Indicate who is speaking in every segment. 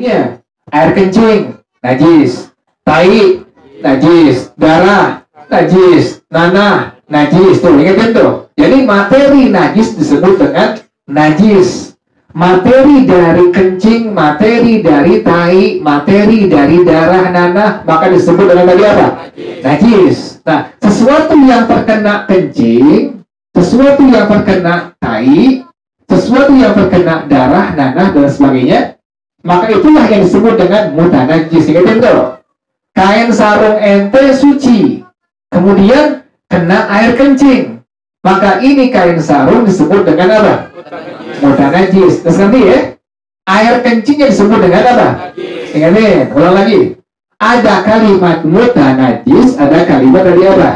Speaker 1: sucinya. Air kencing, najis. Tai, najis. Darah, najis. Nanah, najis. Tuh, ingetin tuh. Jadi materi najis disebut dengan najis. Materi dari kencing, materi dari tai, materi dari darah, nanah, maka disebut dengan tadi apa? Najis. Nah, sesuatu yang terkena kencing, sesuatu yang terkena tai, sesuatu yang terkena darah, nanah, dan sebagainya, maka itulah yang disebut dengan mutanajis. Ingatin tuh. Kain sarung ente suci, kemudian kena air kencing, maka ini kain sarung disebut dengan apa? Mutanajis. Terus nanti ya, air kencingnya disebut dengan apa? Ingatin, ulang lagi. Ada kalimat mutanajis, ada kalimat dari apa?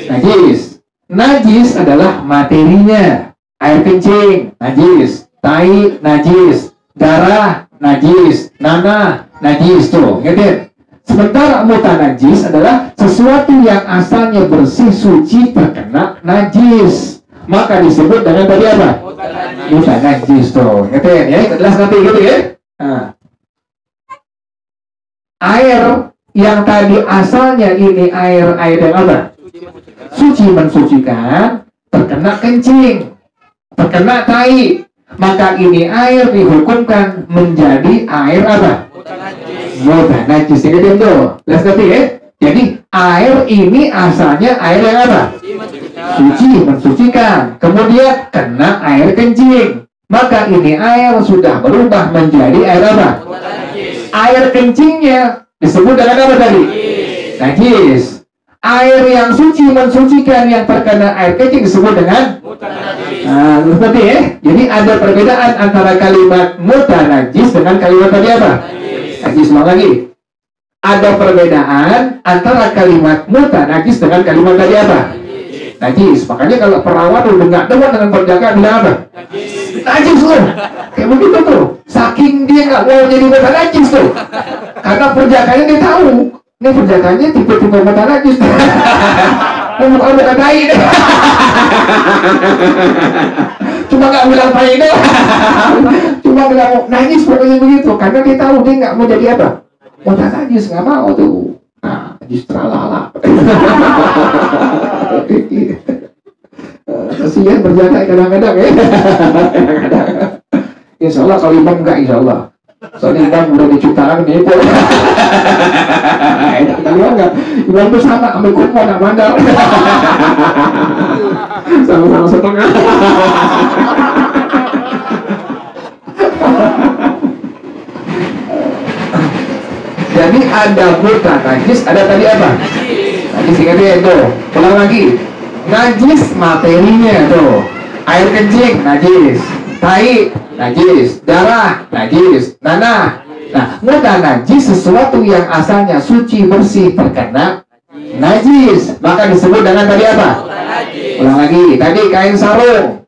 Speaker 1: Najis. Najis adalah materinya. Air kencing, najis. Tai, najis. Darah, najis. Nanah, najis. Tuh, ingatin. Sementara mutanajis adalah sesuatu yang asalnya bersih, suci, terkena najis, maka disebut dengan tadi apa? Mutanajis. Tuh, ingatin ya, jelas nanti gitu ya. Nah. Air yang tadi asalnya ini air yang apa? Suci, mensucikan, terkena kencing, terkena tai, maka ini air dihukumkan menjadi air apa? Mutanajis. Ingatin tuh, jelas nanti ya. Jadi air ini asalnya air yang apa? Suci, mensucikan, kemudian kena air kencing, maka ini air sudah berubah menjadi air apa? Air kencingnya disebut dengan apa tadi? Najis. Air yang suci, mensucikan, yang terkena air kencing disebut dengan nah, seperti ya. Jadi ada perbedaan antara kalimat mutanajis dengan kalimat tadi apa? Najis. Ulang lagi. Ada perbedaan antara kalimat mutanajis dengan kalimat tadi apa? Najis. Makanya kalau perawat udah nggak demen dengan penjaga bilang apa? Najis loh. Kayak begitu tuh. Saking dia nggak mau jadi mutanajis tuh. Karena penjaganya dia tahu. Ini penjaganya tipe-tipe mutanajis. Bukan bukan tai deh. Cuma nggak bilang tai deh. Cuma bilang najis pokoknya begitu. Karena dia tahu dia nggak mau jadi apa? Mutanajis, nggak mau tuh. Nah, najis teralala. Kasihan berjaga kadang-kadang ya. Insya Allah kalau imam enggak, insya Allah. Soalnya imam udah diciptakan nih. Kita lihat enggak? Imam itu sama, ambil kurma, nak mandar. Sama-sama setengah. Jadi ada mutanajis, ada tadi apa? Tadi singkatnya itu. Ulang lagi. Najis materinya tuh. Air kencing najis, tai najis, darah najis, nanah. Nah, mutanajis sesuatu yang asalnya suci, bersih, terkena najis, maka disebut dengan tadi apa? Ulang lagi. Tadi kain sarung.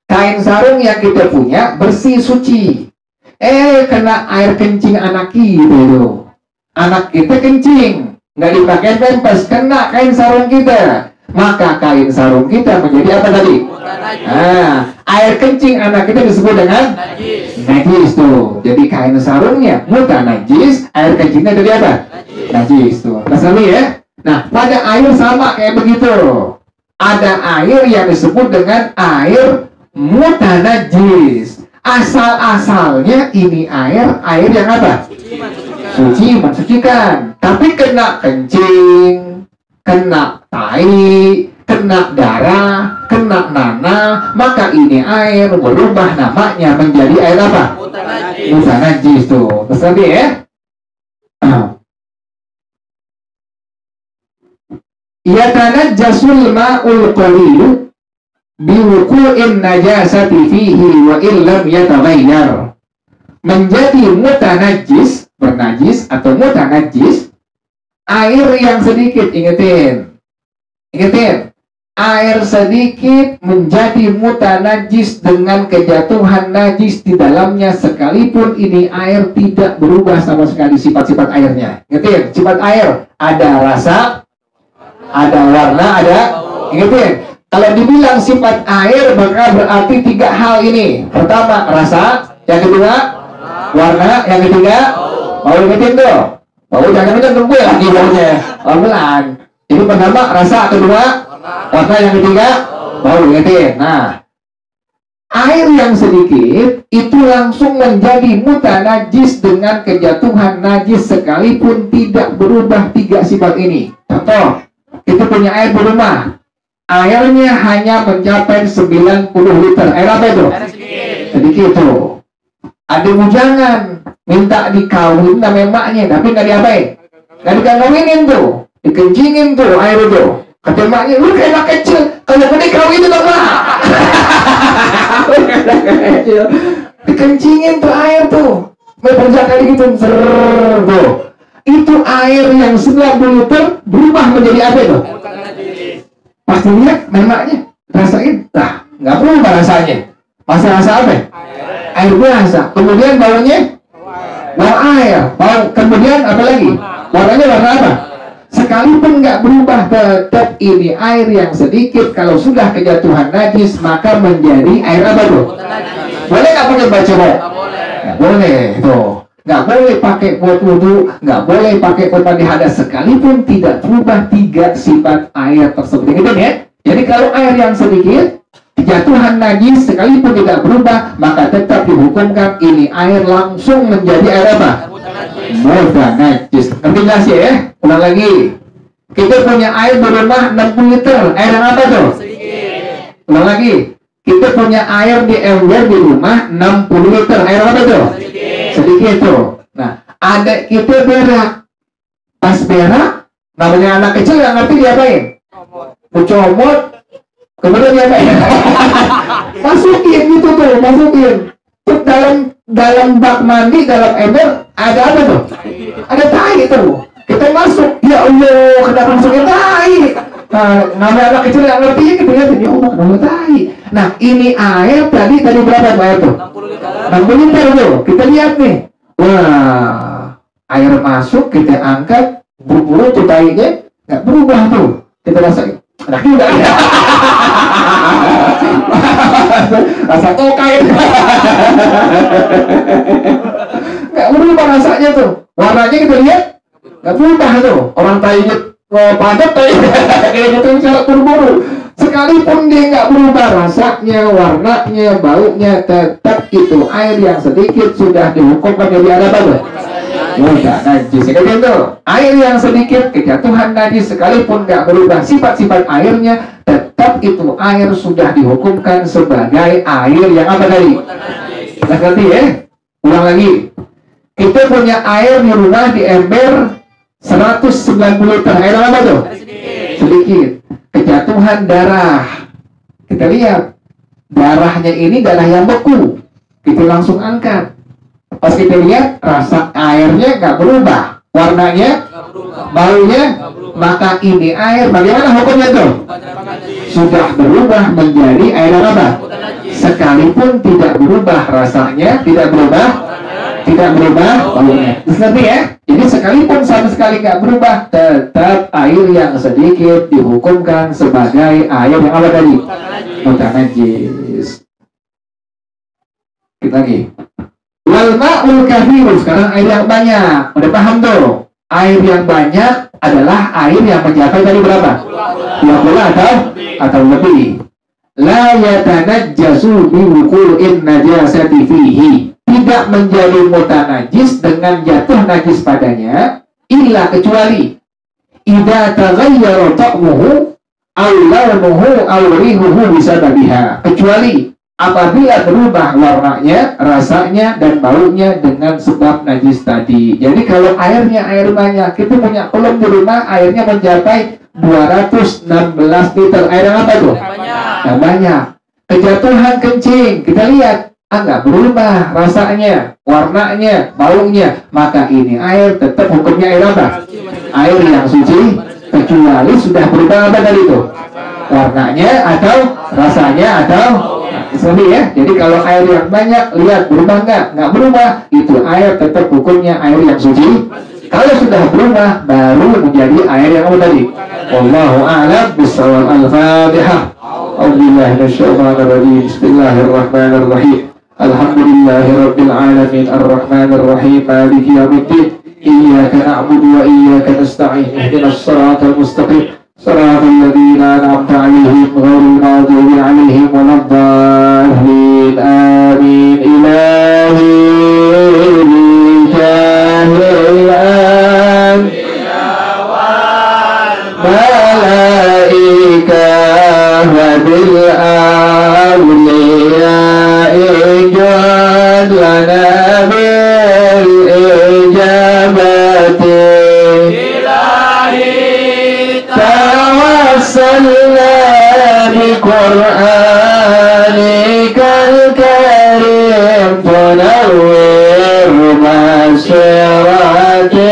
Speaker 1: Kain sarung yang kita punya bersih, suci. Kena air kencing anak kita. Anak kita kencing, nggak dipakai pampers, kena kain sarung kita, maka kain sarung kita menjadi apa tadi? Nah, air kencing anak kita disebut dengan najis tuh. Jadi kain sarungnya mutanajis, air kencingnya tadi apa? Najis tuh. Nah, ya. Nah, pada air sama kayak begitu. Ada air yang disebut dengan air mutanajis. Asal-asalnya ini air yang apa? Suci, mensucikan. Tapi kena kencing, kena tai, kena darah, kena nanah, maka ini air berubah namanya menjadi air apa? Mutanajis tuh. Terus nanti ya. Yatanajjasul ma'ul qalil biwuqu'in najasati fihi wa illam yataghayyar. Menjadi mutanajis, bernajis atau mutanajis, air yang sedikit. Ingetin, air sedikit menjadi mutanajis dengan kejatuhan najis di dalamnya, sekalipun ini air tidak berubah sama sekali sifat-sifat airnya. Ingetin, sifat air ada rasa, ada warna, ada. Ingetin, kalau dibilang sifat air maka berarti tiga hal ini. Pertama rasa, yang kedua Warna. Yang ketiga, bau ingetin tuh. Bau jangan minum tunggu lagi baunya. Pelan. Jadi pertama rasa, kedua warna, yang ketiga bau ingetin. Nah, air yang sedikit itu langsung menjadi mutanajis dengan kejatuhan najis sekalipun tidak berubah tiga sifat ini. Contoh, kita punya air di rumah, airnya hanya mencapai 90 liter. Air apa itu? Sedikit tuh. Ada bujangan minta dikawin sama emaknya, tapi nggak diapain, nggak dikawinin tuh, dikencingin tuh air itu. Kata emaknya, lu kayak anak kecil, kalau gede kawin itu apa? Dikencingin tuh air tuh, berapa kali gitu, tuh. Itu air yang 90 liter berubah menjadi apa itu? Pasti lihat emaknya, rasain, nah nggak berubah rasanya. Masih rasa apa? Air biasa. Kemudian baunya bau air. Kemudian apa lagi? Warnanya warna apa? Sekalipun nggak berubah, tetap ini air yang sedikit. Kalau sudah kejatuhan najis, maka menjadi air apa tuh? Boleh nggak pakai baca bau? Nggak boleh tuh. Nggak boleh pakai buat wudhu, nggak boleh pakai buat mandi hadas, sekalipun tidak berubah tiga sifat air tersebut. Gitu ya. Jadi kalau air yang sedikit kejatuhan najis sekalipun tidak berubah, maka tetap dihukumkan ini air langsung menjadi air apa? Mutanajis. Ngerti nggak sih ya? Ulang lagi. Kita punya air di rumah 60 liter. Air yang apa tuh? Ulang lagi. Kita punya air di ember di rumah 60 liter. Air apa tuh? Sedikit tuh. Nah, ada kita berak. Pas berak, namanya anak kecil yang ngerti diapain? Dicomot. Kemudian diapain? Masukin gitu tuh, masukin. Terus dalam bak mandi, dalam ember ada apa tuh? Ada tai tuh. Kita masuk, ya Allah, kenapa masukin tai? Nah, namanya anak kecil yang ngerti ya kita lihat, ya Allah, kenapa tai? Nah, ini air tadi berapa air tuh? 60 liter tuh. Kita lihat nih. Wah, air masuk, kita angkat, buru-buru tuh tainya nggak berubah tuh. Kita rasain. Nah, udah ya. Rasa tokai. Nggak berubah rasanya tuh. Warnanya kita lihat nggak berubah tuh. Orang tainya padat tainya kayak gitu cara buru-buru. Sekalipun dia nggak berubah rasanya, warnanya, baunya, tetap itu air yang sedikit sudah dihukum menjadi apa tuh? Mudah najis. Gitu. Air yang sedikit kejatuhan najis sekalipun nggak berubah sifat-sifat airnya, tetap itu air sudah dihukumkan sebagai air yang apa tadi? Kita ngerti ya? Ulang lagi. Kita punya air di rumah di ember 190 liter. Air apa tuh? Sedikit. Kejatuhan darah. Kita lihat darahnya ini darah yang beku. Kita langsung angkat. Pas kita lihat rasa airnya nggak berubah, warnanya, baunya, maka ini air bagaimana hukumnya tuh? Sudah berubah menjadi air apa? Sekalipun tidak berubah rasanya, tidak berubah baunya. Ngerti ya? Jadi sekalipun sama sekali nggak berubah, tetap air yang sedikit dihukumkan sebagai air yang apa tadi? Mutanajis. Kita lagi. Wal ma'ul kathir, sekarang air yang banyak. Udah paham tuh? Air yang banyak adalah air yang mencapai tadi berapa? 20 atau lebih. La yatanajjasu bi wuqu'in najasati fihi. Tidak menjadi mutanajis dengan jatuh najis padanya illa kecuali idza taghayyara ta'muhu aw launuhu aw rihuhu bisababiha. Kecuali apabila berubah warnanya, rasanya, dan baunya dengan sebab najis tadi. Jadi kalau airnya air banyak, kita punya kolam di rumah, airnya mencapai 216 liter. Air yang apa tuh? Yang banyak. Kejatuhan kencing, kita lihat, nggak berubah rasanya, warnanya, baunya. Maka ini air tetap hukumnya air apa? Air yang suci, kecuali sudah berubah apa tadi tuh? Warnanya atau rasanya atau sorry ya. Jadi kalau air yang banyak, lihat berubah nggak berubah, itu air tetap hukumnya air yang suci. Kalau sudah berubah, baru menjadi air yang apa tadi? Wallahu a'lam bishawab. Al-Fatihah. Bismillahirrahmanirrahim. Alhamdulillahi Rabbil Alamin Ar-Rahmanir Rahim Maliki Yawmiddin Iyyaka na'budu wa iyyaka nasta'in Ihdinas siratal mustaqim Siratal ladzina an'amta 'alaihim ghairil maghdubi 'alaihim waladdallin Amin Ilahi Jahil Malaikah Bil awliya Ijad lana bil ijabati Ilahi Tawassalna bi Qur'anikal karim Tunawwir masyarati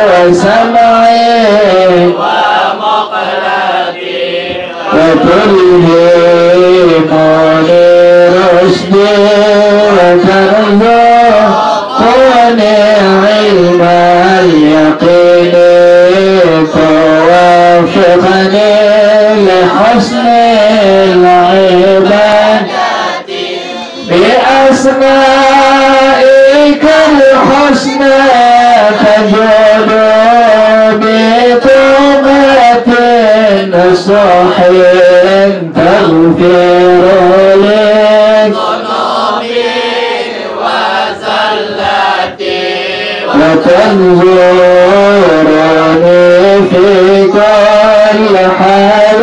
Speaker 1: wa sam'i وتلهمني رشدي وترزقني علم اليقين توافقني لحسن العبادة بأسمائك الحسنى تجود بتوبة نصح تغفر لي ذنوبي وزلتي وتنظرني في كل حال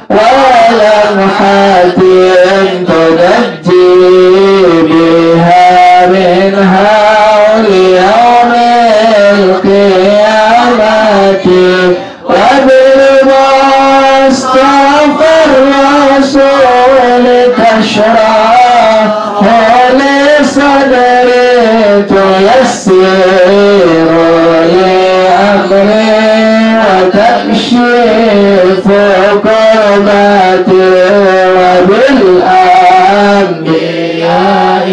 Speaker 1: ولمحة تنجي بها من هول يوم القيامة وبالمصطفى الرسول تشرح لصدري تيسر لي أمري وتكشف كربتي وبالأنبياء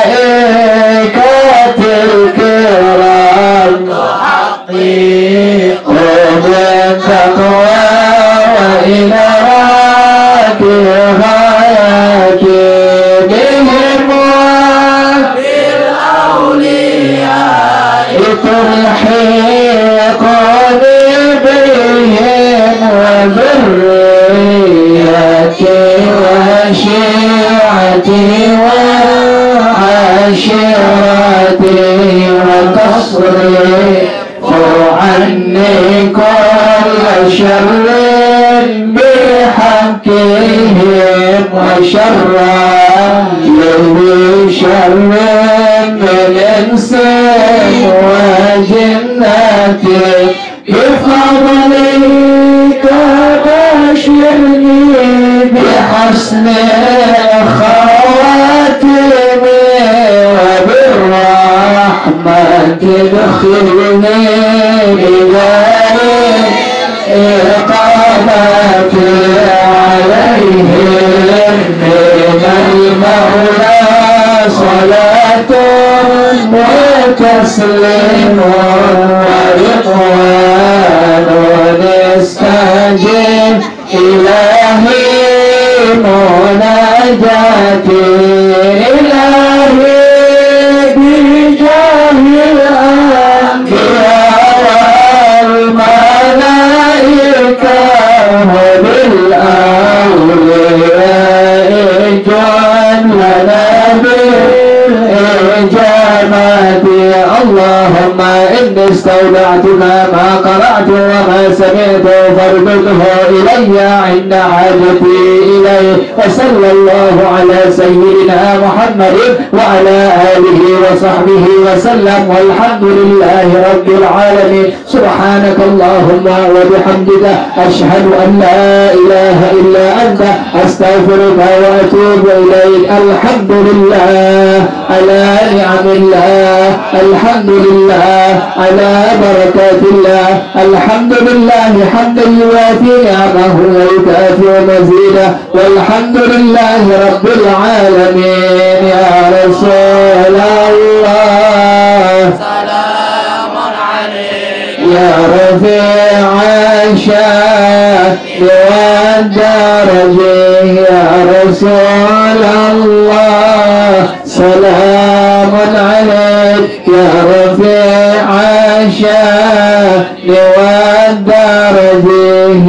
Speaker 1: والملائكة الكرام تحقق بالتقوى وإلى غايتي بهم وبالأولياء تلحقني بهم وذريتي وشيعتي وعشيرتي وتصرف عني كل شر بحقهم وشرا يهوي شر من إنس وجنة بفضلك بشرني بحسن خواتم وبالرحمة ادخلني بذلك إقامة عليهم من المولى صلاة وتسليم ورضوان استجب إلهي مناجاتي إلهي بجاه الأنبياء والملائكة وبالأولياء اجعل لنا بالإجابة اللهم إني استودعتك ما قرأت وما سمعت فارزقه إلي عند حاجتي إليه وصلى الله على سيدنا محمد وعلى آله وصحبه وسلم والحمد لله رب العالمين سبحانك اللهم وبحمدك أشهد أن لا إله إلا أنت أستغفرك وأتوب إليك الحمد لله على نعم الله الحمد لله على بركات الله الحمد لله حمدا يوافي نعمه ويكافئ مزيده والحمد لله رب العالمين يا رسول الله سلام عليك يا رفيع الشان والدرج يا رسول الشان والدرج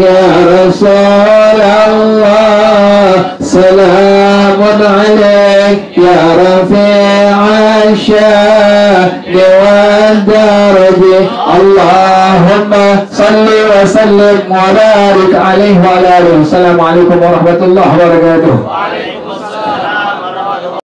Speaker 1: يا رسول الله سلام عليك يا رفيع الشان والدرج اللهم صل وسلم وبارك عليه وعلى آله. السلام عليكم ورحمة الله وبركاته.